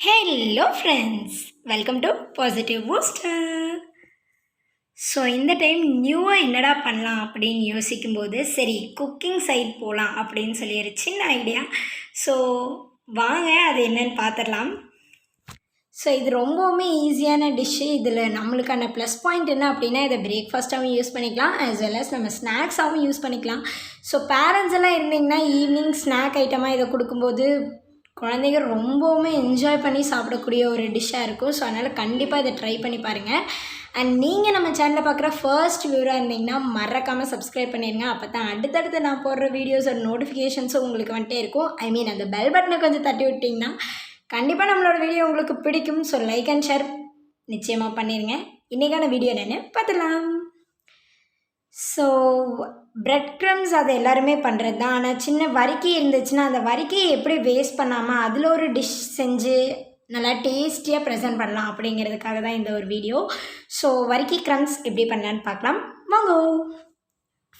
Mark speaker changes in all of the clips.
Speaker 1: Hello friends, welcome to positive booster. So இந்த time நியூவாக என்னடா பண்ணலாம் அப்படின்னு யோசிக்கும்போது சரி குக்கிங் சைட் போகலாம் அப்படின்னு சொல்லி ஒரு சின்ன ஐடியா. ஸோ வாங்க அது என்னன்னு பார்த்துடலாம். ஸோ இது ரொம்பவுமே ஈஸியான டிஷ்ஷு. இதில் நம்மளுக்கான ப்ளஸ் பாயிண்ட் என்ன அப்படின்னா இதை பிரேக்ஃபாஸ்ட்டாகவும் யூஸ் பண்ணிக்கலாம், ஆஸ் வெல் அஸ் நம்ம ஸ்நாக்ஸாகவும் யூஸ் பண்ணிக்கலாம். ஸோ பேரண்ட்ஸ் எல்லாம் இருந்திங்கன்னா ஈவினிங் ஸ்நாக் ஐட்டமாக இதை கொடுக்கும்போது குழந்தைங்க ரொம்பவுமே என்ஜாய் பண்ணி சாப்பிடக்கூடிய ஒரு டிஷ்ஷாக இருக்கும். ஸோ அதனால் கண்டிப்பாக இதை ட்ரை பண்ணி பாருங்கள். அண்ட் நீங்கள் நம்ம சேனலில் பார்க்குற ஃபர்ஸ்ட் வியூராக இருந்தீங்கன்னா மறக்காமல் சப்ஸ்கிரைப் பண்ணிடுங்க. அப்போ தான் அடுத்தடுத்து நான் போடுற வீடியோஸோட நோட்டிஃபிகேஷன்ஸும் உங்களுக்கு வந்துட்டே இருக்கும். ஐ மீன் அந்த பெல் பட்டனை கொஞ்சம் தட்டி விட்டிங்கன்னா கண்டிப்பாக நம்மளோட வீடியோ உங்களுக்கு பிடிக்கும். ஸோ லைக் அண்ட் ஷேர் நிச்சயமாக பண்ணிடுங்க. இன்றைக்கான வீடியோ என்னென்னு பார்த்துடலாம். ஸோ ப்ரெட் க்ரம்ஸ் அது எல்லாருமே பண்ணுறது தான். ஆனால் சின்ன வரிக்கி இருந்துச்சுன்னா அந்த வரிக்கையை எப்படி வேஸ்ட் பண்ணாமல் அதில் ஒரு டிஷ் செஞ்சு நல்லா டேஸ்டியாக ப்ரெசென்ட் பண்ணலாம் அப்படிங்கிறதுக்காக தான் இந்த ஒரு வீடியோ. ஸோ வரிக்கி க்ரம்ஸ் எப்படி பண்ணலான்னு பார்க்கலாம் வாங்க.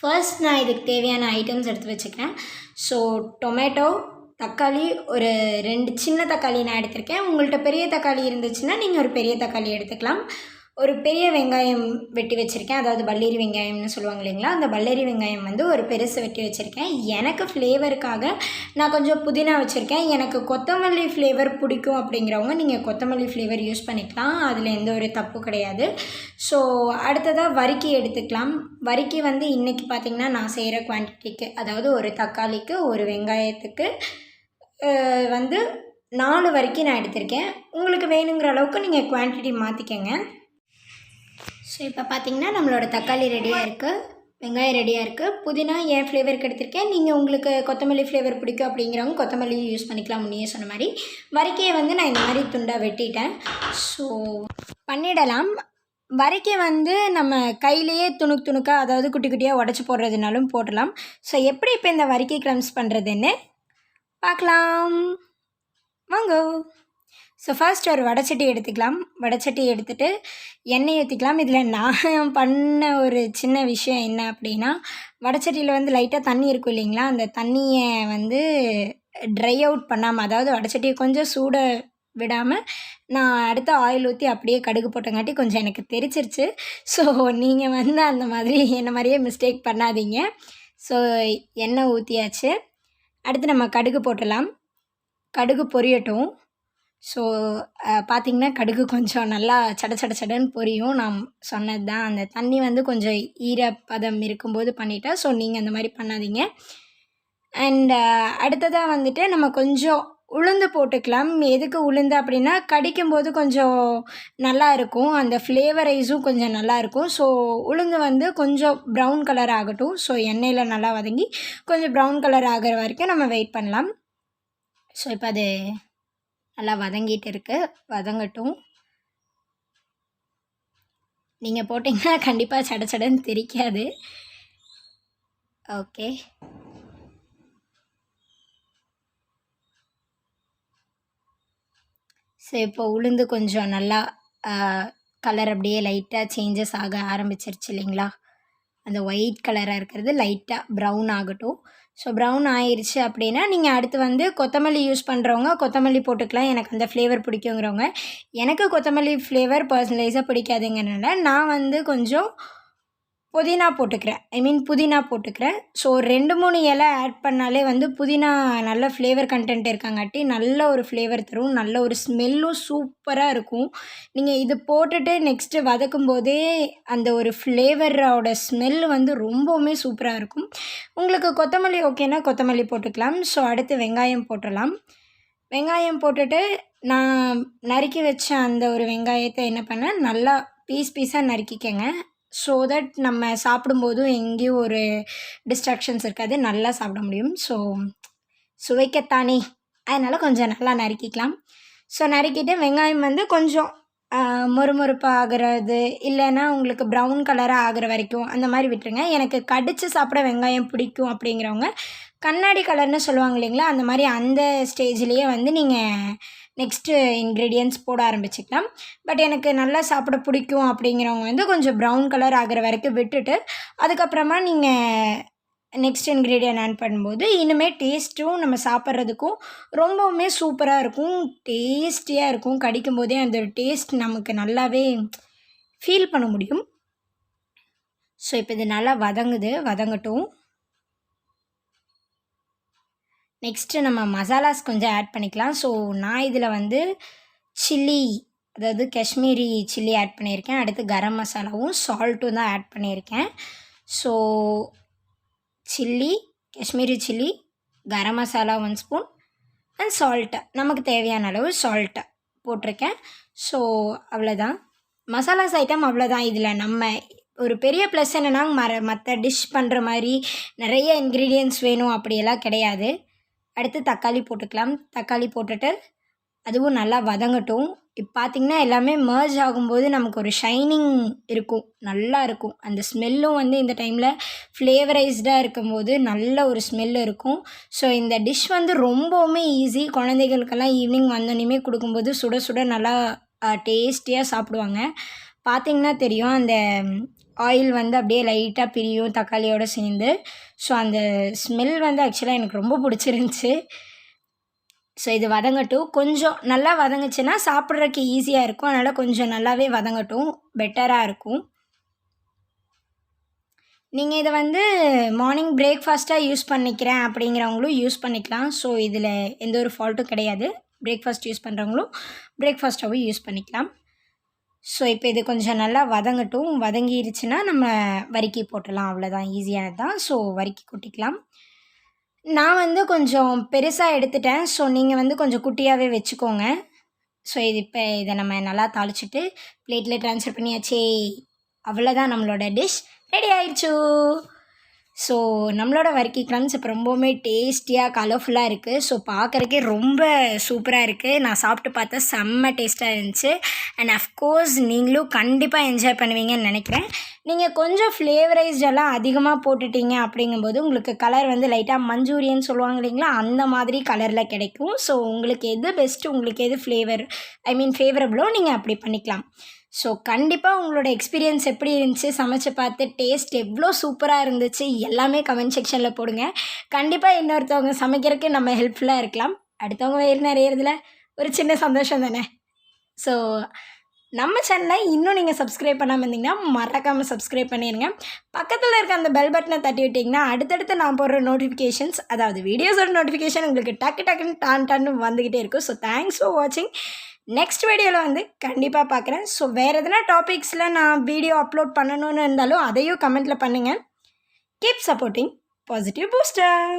Speaker 1: ஃபர்ஸ்ட் நான் இதுக்கு தேவையான ஐட்டம்ஸ் எடுத்து வச்சுக்கிறேன். ஸோ டொமேட்டோ, தக்காளி, ஒரு 2 சின்ன தக்காளி நான் எடுத்திருக்கேன். உங்கள்கிட்ட பெரிய தக்காளி இருந்துச்சுன்னா நீங்கள் ஒரு பெரிய தக்காளி எடுத்துக்கலாம். ஒரு பெரிய வெங்காயம் வெட்டி வச்சுருக்கேன், அதாவது பல்லேரி வெங்காயம்னு சொல்லுவாங்க இல்லைங்களா, அந்த பல்லேரி வெங்காயம் வந்து ஒரு பெருசு வெட்டி வச்சுருக்கேன். எனக்கு ஃப்ளேவருக்காக நான் கொஞ்சம் புதினா வச்சுருக்கேன். எனக்கு கொத்தமல்லி ஃப்ளேவர் பிடிக்கும் அப்படிங்கிறவங்க நீங்கள் கொத்தமல்லி ஃப்ளேவர் யூஸ் பண்ணிக்கலாம், அதில் எந்த ஒரு தப்பு கிடையாது. ஸோ அடுத்ததாக வரிக்கி எடுத்துக்கலாம். வரிக்கி வந்து இன்றைக்கி பார்த்திங்கன்னா நான் செய்கிற குவான்டிட்டிக்கு, அதாவது ஒரு தக்காளிக்கு ஒரு வெங்காயத்துக்கு வந்து 4 வரிக்கி நான் எடுத்திருக்கேன். உங்களுக்கு வேணுங்கிற அளவுக்கு நீங்கள் குவான்டிட்டி மாற்றிக்கங்க. ஸோ இப்போ பார்த்திங்கன்னா நம்மளோட தக்காளி ரெடியாக இருக்குது, வெங்காயம் ரெடியாக இருக்குது. புதினா என் ஃப்ளேவருக்கு எடுத்திருக்கேன். நீங்கள் உங்களுக்கு கொத்தமல்லி ஃப்ளேவர் பிடிக்கும் அப்படிங்கிறவங்க கொத்தமல்லி யூஸ் பண்ணிக்கலாம். முன்னே சொன்ன மாதிரி வரிக்கையை வந்து நான் இந்த மாதிரி துண்டாக வெட்டிட்டேன். ஸோ பண்ணிடலாம். வரிக்கை வந்து நம்ம கையிலேயே துணுக்காக, அதாவது குட்டி குட்டியாக உடச்சி போடுறதுனாலும் போடலாம். ஸோ எப்படி இப்போ இந்த வரிக்கை க்ரம்ஸ் பண்ணுறதுன்னு பார்க்கலாம் வாங்க. ஸோ ஃபர்ஸ்ட் ஒரு வடைச்சட்டி எடுத்துக்கலாம். வடைச்சட்டி எடுத்துகிட்டு எண்ணெய் ஊற்றிக்கலாம். இதில் நான் பண்ண ஒரு சின்ன விஷயம் என்ன அப்படின்னா, வடைச்சட்டியில் வந்து லைட்டாக தண்ணி இருக்கும் இல்லைங்களா, அந்த தண்ணியை வந்து ட்ரை அவுட் பண்ணாமல், அதாவது வடைச்சட்டியை கொஞ்சம் சூட விடாமல் நான் அடுத்து ஆயில் ஊற்றி அப்படியே கடுகு போட்டங்காட்டி கொஞ்சம் எனக்கு தெரிச்சிருச்சு. ஸோ நீங்கள் வந்து அந்த மாதிரி என்ன மாதிரியே மிஸ்டேக் பண்ணாதீங்க. ஸோ எண்ணெய் ஊற்றியாச்சு. அடுத்து நம்ம கடுகு போட்டலாம். கடுகு பொரியட்டும். ஸோ பார்த்திங்கன்னா கடுகு கொஞ்சம் நல்லா சடன்னு பொரியும். நான் சொன்னது தான், அந்த தண்ணி வந்து கொஞ்சம் ஈரப்பதம் இருக்கும்போது பண்ணிட்டேன். ஸோ நீங்கள் அந்த மாதிரி பண்ணாதீங்க. அண்ட் அடுத்ததாக வந்துட்டு நம்ம கொஞ்சம் உளுந்து போட்டுக்கலாம். எதுக்கு உளுந்து அப்படின்னா கடிக்கும்போது கொஞ்சம் நல்லா இருக்கும், அந்த ஃப்ளேவரைஸும் கொஞ்சம் நல்லாயிருக்கும். ஸோ உளுந்து வந்து கொஞ்சம் ப்ரௌன் கலர் ஆகட்டும். ஸோ எண்ணெயில் நல்லா வதங்கி கொஞ்சம் ப்ரௌன் கலர் ஆகிற வரைக்கும் நம்ம வெயிட் பண்ணலாம். ஸோ இப்போ அது நல்லா வதங்கிட்டு இருக்கு, வதங்கட்டும். நீங்கள் போட்டிங்கன்னா கண்டிப்பாக சடன்னு தெரிக்காது. ஓகே, ஸோ இப்போ உளுந்து கொஞ்சம் நல்லா கலர் அப்படியே லைட்டாக சேஞ்சஸ் ஆக ஆரம்பிச்சிருச்சு இல்லைங்களா, அந்த ஒயிட் கலராக இருக்கிறது லைட்டாக ப்ரௌன் ஆகட்டும். ஸோ ப்ரௌன் ஆயிடுச்சு அப்படின்னா நீங்கள் அடுத்து வந்து கொத்தமல்லி யூஸ் பண்ணுறவங்க கொத்தமல்லி போட்டுக்கலாம். எனக்கு அந்த ஃப்ளேவர் பிடிக்குங்கிறவங்க, எனக்கு கொத்தமல்லி ஃப்ளேவர் பர்சனலைஸாக பிடிக்காதுங்கிறனால நான் வந்து கொஞ்சம் புதினா போட்டுக்கிறேன். ஸோ 2-3 இலை ஆட் பண்ணாலே வந்து புதினா நல்ல ஃப்ளேவர் கண்டென்ட் இருக்காங்காட்டி நல்ல ஒரு ஃப்ளேவர் தரும், நல்ல ஒரு ஸ்மெல்லும் சூப்பராக இருக்கும். நீங்கள் இது போட்டுட்டு நெக்ஸ்ட்டு வதக்கும் போதே அந்த ஒரு ஃப்ளேவரோட ஸ்மெல் வந்து ரொம்பவுமே சூப்பராக இருக்கும். உங்களுக்கு கொத்தமல்லி ஓகேனா கொத்தமல்லி போட்டுக்கலாம். ஸோ அடுத்து வெங்காயம் போட்டுடலாம். வெங்காயம் போட்டுட்டு நான் நறுக்கி வச்ச அந்த ஒரு வெங்காயத்தை என்ன பண்ணேன், நல்லா பீஸாக நறுக்கிக்கங்க. ஸோ தட் நம்ம சாப்பிடும்போதும் எங்கேயும் ஒரு டிஸ்ட்ராக்ஷன்ஸ் இருக்காது, நல்லா சாப்பிட முடியும். ஸோ சுவைக்கத்தானே, அதனால் கொஞ்சம் நல்லா நறுக்கிக்கலாம். ஸோ நறுக்கிட்டு வெங்காயம் வந்து கொஞ்சம் மொறுமொறுப்பாக ஆகிறது, இல்லைன்னா உங்களுக்கு ப்ரௌன் கலராக ஆகிற வரைக்கும் அந்த மாதிரி விட்டுருங்க. எனக்கு கடித்து சாப்பிட வெங்காயம் பிடிக்கும் அப்படிங்கிறவங்க கண்ணாடி கலர்னு சொல்லுவாங்க இல்லைங்களா, அந்த மாதிரி அந்த ஸ்டேஜ்லேயே வந்து நீங்கள் நெக்ஸ்ட்டு இன்க்ரீடியன்ட்ஸ் போட ஆரம்பிச்சிக்கலாம். பட் எனக்கு நல்லா சாப்பிட பிடிக்கும் அப்படிங்கிறவங்க வந்து கொஞ்சம் ப்ரௌன் கலர் ஆகிற வரைக்கும் விட்டுட்டு அதுக்கப்புறமா நீங்கள் நெக்ஸ்ட் இன்க்ரீடியன்ட் ஆட் பண்ணும்போது இன்னுமே டேஸ்ட்டும் நம்ம சாப்பிட்றதுக்கும் ரொம்பவுமே சூப்பராக இருக்கும், டேஸ்டியாக இருக்கும். கடிக்கும் போதே அந்த டேஸ்ட் நமக்கு நல்லாவே ஃபீல் பண்ண முடியும். ஸோ இப்போ இது நல்லா வதங்கட்டும். நெக்ஸ்ட்டு நம்ம மசாலாஸ் கொஞ்சம் ஆட் பண்ணிக்கலாம். ஸோ நான் இதில் வந்து சில்லி, அதாவது காஷ்மீரி சில்லி ஆட் பண்ணியிருக்கேன். அடுத்து கரம் மசாலாவும் சால்ட்டும் தான் ஆட் பண்ணியிருக்கேன். So chilli, Kashmiri chilli, garam masala 1 spoon and salt, நமக்கு தேவையான அளவு சால்ட்டு போட்டிருக்கேன். ஸோ அவ்வளோதான் மசாலாஸ் ஐட்டம், அவ்வளோதான். இதில் நம்ம ஒரு பெரிய ப்ளஸ் என்னென்னா மற்ற டிஷ் பண்ணுற மாதிரி நிறைய இன்க்ரீடியன்ட்ஸ் வேணும் அப்படியெல்லாம் கிடையாது. அடுத்து தக்காளி போட்டுக்கலாம். தக்காளி போட்டுட்டு அதுவும் நல்லா வதங்கட்டும். இப்போ பார்த்திங்கன்னா எல்லாமே மர்ஜ் ஆகும்போது நமக்கு ஒரு ஷைனிங் இருக்கும், நல்லா இருக்கும். அந்த ஸ்மெல்லும் வந்து இந்த டைமில் ஃப்ளேவரைஸ்டாக இருக்கும்போது நல்ல ஒரு ஸ்மெல் இருக்கும். ஸோ இந்த டிஷ் வந்து ரொம்பவுமே ஈஸி. குழந்தைகளுக்கெல்லாம் ஈவினிங் வந்தோடனே கொடுக்கும்போது சுட சுட நல்லா டேஸ்டியாக சாப்பிடுவாங்க. பார்த்திங்கன்னா தெரியும், அந்த ஆயில் வந்து அப்படியே லைட்டாக பிரியும் தக்காளியோடு சேர்ந்து. ஸோ அந்த ஸ்மெல் வந்து ஆக்சுவலாக எனக்கு ரொம்ப பிடிச்சிருந்துச்சி. ஸோ இது வதங்கட்டும். கொஞ்சம் நல்லா வதங்குச்சுன்னா சாப்பிட்றதுக்கு ஈஸியாக இருக்கும். அதனால் கொஞ்சம் நல்லாவே வதங்கட்டும், பெட்டராக இருக்கும். நீங்கள் இதை வந்து மார்னிங் பிரேக்ஃபாஸ்ட்டாக யூஸ் பண்ணிக்கிறேன் அப்படிங்கிறவங்களும் யூஸ் பண்ணிக்கலாம். ஸோ இதில் எந்த ஒரு ஃபால்ட்டும் கிடையாது. பிரேக்ஃபாஸ்ட் யூஸ் பண்ணுறவங்களும் பிரேக்ஃபாஸ்ட்டாகவும் யூஸ் பண்ணிக்கலாம். ஸோ இப்போ இது கொஞ்சம் நல்லா வதங்கட்டும். வதங்கிருச்சுன்னா நம்ம வறுக்கி போட்டுடலாம், அவ்வளோதான், ஈஸியானது தான். ஸோ வறுக்கி கொட்டிக்கலாம். நான் வந்து கொஞ்சம் பெருசாக எடுத்துட்டேன். ஸோ நீங்கள் வந்து கொஞ்சம் குட்டியாகவே வச்சுக்கோங்க. ஸோ இப்போ இதை நம்ம நல்லா தாளிச்சிட்டு பிளேட்டில் ட்ரான்ஸ்ஃபர் பண்ணியாச்சே, அவ்வளோதான், நம்மளோட டிஷ் ரெடி ஆயிடுச்சு. ஸோ நம்மளோட வர்க்கி க்ரம்ஸ் இப்போ ரொம்பவுமே டேஸ்டியாக கலர்ஃபுல்லாக இருக்குது. ஸோ பார்க்குறக்கே ரொம்ப சூப்பராக இருக்குது. நான் சாப்பிட்டு பார்த்தா செம்ம டேஸ்ட்டாக இருந்துச்சு. அண்ட் அஃப்கோர்ஸ் நீங்களும் கண்டிப்பாக என்ஜாய் பண்ணுவீங்கன்னு நினைக்கிறேன். நீங்கள் கொஞ்சம் ஃப்ளேவரைஸ்டெல்லாம் அதிகமாக போட்டுட்டீங்க அப்படிங்கும்போது உங்களுக்கு கலர் வந்து லைட்டாக மஞ்சூரியன் சொல்லுவாங்க இல்லைங்களா, அந்த மாதிரி கலரில் கிடைக்கும். ஸோ உங்களுக்கு எது பெஸ்ட்டு, உங்களுக்கு எது ஃபேவரபிளோ நீங்கள் அப்படி பண்ணிக்கலாம். ஸோ கண்டிப்பாக உங்களோட எக்ஸ்பீரியன்ஸ் எப்படி இருந்துச்சு, சமைச்சு பார்த்து டேஸ்ட் எவ்வளோ சூப்பராக இருந்துச்சு எல்லாமே கமெண்ட் செக்ஷனில் போடுங்க. கண்டிப்பாக இன்னொருத்தவங்க சமைக்கிறதுக்கு நம்ம ஹெல்ப்ஃபுல்லாக இருக்கலாம். அடுத்தவங்க வயிறு நிறையிறதுல ஒரு சின்ன சந்தோஷம் தானே. ஸோ நம்ம சேனலை இன்னும் நீங்கள் சப்ஸ்கிரைப் பண்ணாமல் இருந்தீங்கன்னா மறக்காமல் சப்ஸ்கிரைப் பண்ணிடுங்க. பக்கத்தில் இருக்க அந்த பெல் பட்டனை தட்டி விட்டிங்கன்னா அடுத்தடுத்து நான் போடுற நோட்டிஃபிகேஷன்ஸ், அதாவது வீடியோஸோட நோட்டிஃபிகேஷன் உங்களுக்கு டக்குன்னு டான்னு வந்துக்கிட்டே இருக்கும். ஸோ தேங்க்ஸ் ஃபார் வாட்சிங். நெக்ஸ்ட் வீடியோவில் வந்து கண்டிப்பாக பார்க்குறேன். ஸோ வேறு எதனா டாபிக்ஸில் நான் வீடியோ அப்லோட் பண்ணணும்னு இருந்தாலும் அதையும் கமெண்ட்டில் பண்ணுங்கள். Keep supporting positive booster.